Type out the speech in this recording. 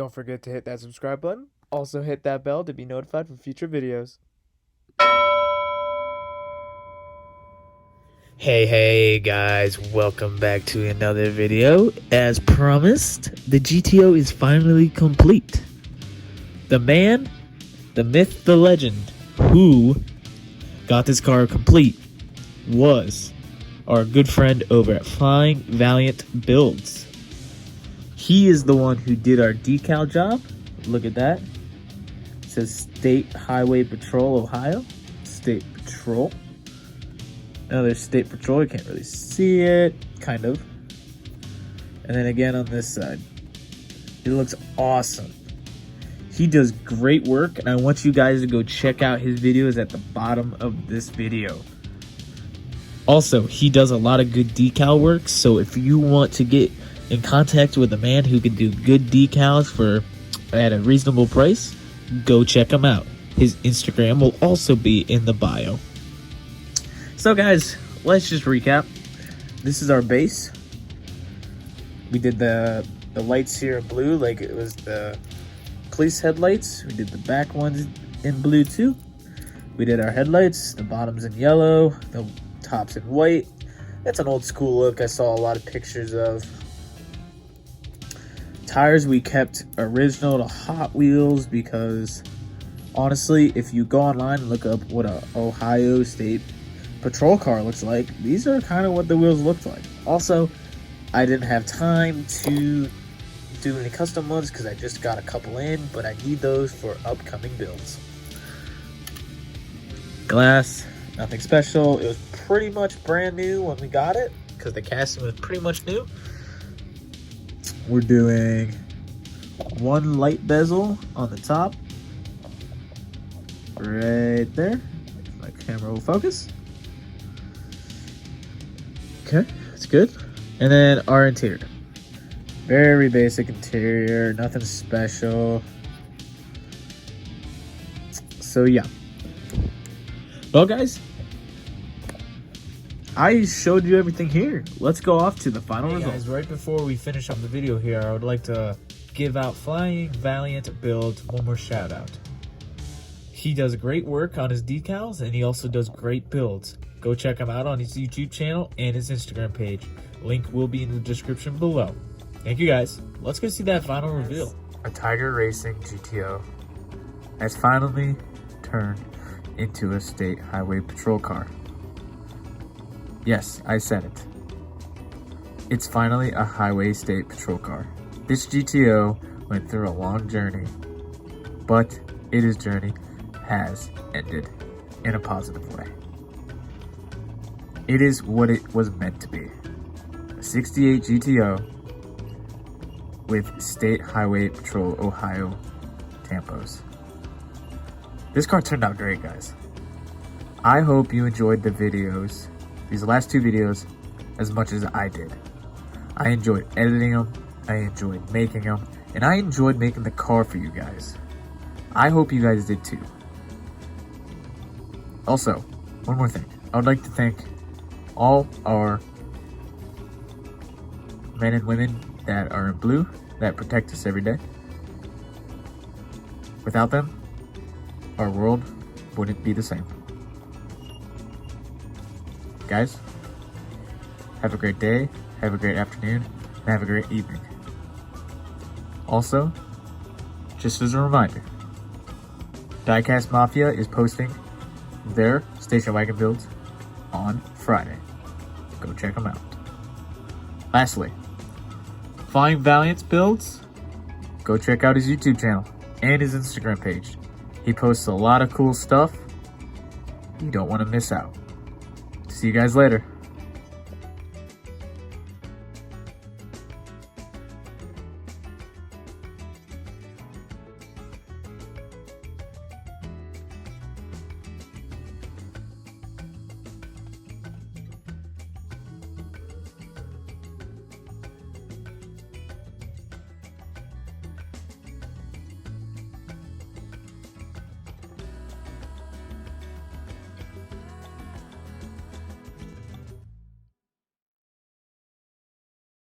Don't forget to hit that subscribe button. Also hit that bell to be notified for future videos. Hey guys, welcome back to another video. As promised, the GTO is finally complete. The man, the myth, the legend, who got this car complete was our good friend over at Flying Valiant Builds. He is the one who did our decal job. Look at that. It says State Highway Patrol, Ohio. State Patrol. Now there's State Patrol. You can't really see it. Kind of. And then again on this side. It looks awesome. He does great work, and I want you guys to go check out his videos at the bottom of this video. Also, he does a lot of good decal work, so if you want to get in contact with a man who can do good decals at a reasonable price, go check him out. His Instagram will also be in the bio. So guys, let's just recap. This is our base. We did the lights here in blue like it was the police headlights. We did the back ones in blue too. We did our headlights, the bottoms in yellow, the tops in white. That's an old school look I saw a lot of pictures of. Tires we kept original to Hot Wheels because honestly, if you go online and look up what a Ohio State Patrol car looks like, these are kind of what the wheels looked like. Also, I didn't have time to do any custom ones because I just got a couple in, but I need those for upcoming builds. Glass, nothing special. It was pretty much brand new when we got it because the casting was pretty much new. We're doing one light bezel on the top. Right there. If my camera will focus. Okay, that's good. And then our interior. Very basic interior, nothing special. So yeah. Well guys, I showed you everything here. Let's go off to the final results. Guys, right before we finish up the video here, I would like to give out Flying Valiant Builds one more shout out. He does great work on his decals and he also does great builds. Go check him out on his YouTube channel and his Instagram page. Link will be in the description below. Thank you guys. Let's go see that final reveal. A Tiger Racing GTO has finally turned into a state highway patrol car. Yes, I said it. It's finally a highway state patrol car. This GTO went through a long journey, but its journey has ended in a positive way. It is what it was meant to be. A 68 GTO with State Highway Patrol Ohio tampos. This car turned out great, guys. I hope you enjoyed the videos, these last two videos, as much as I did. I enjoyed editing them, I enjoyed making them, and I enjoyed making the car for you guys. I hope you guys did too. Also, one more thing. I would like to thank all our men and women that are in blue that protect us every day. Without them, our world wouldn't be the same. Guys, have a great day, have a great afternoon, and have a great evening. Also, just as a reminder, Diecast Mafia is posting their station wagon builds on Friday. Go check them out. Lastly, Flying Valiant Builds, go check out his YouTube channel and his Instagram page. He posts a lot of cool stuff you don't want to miss out. See you guys later.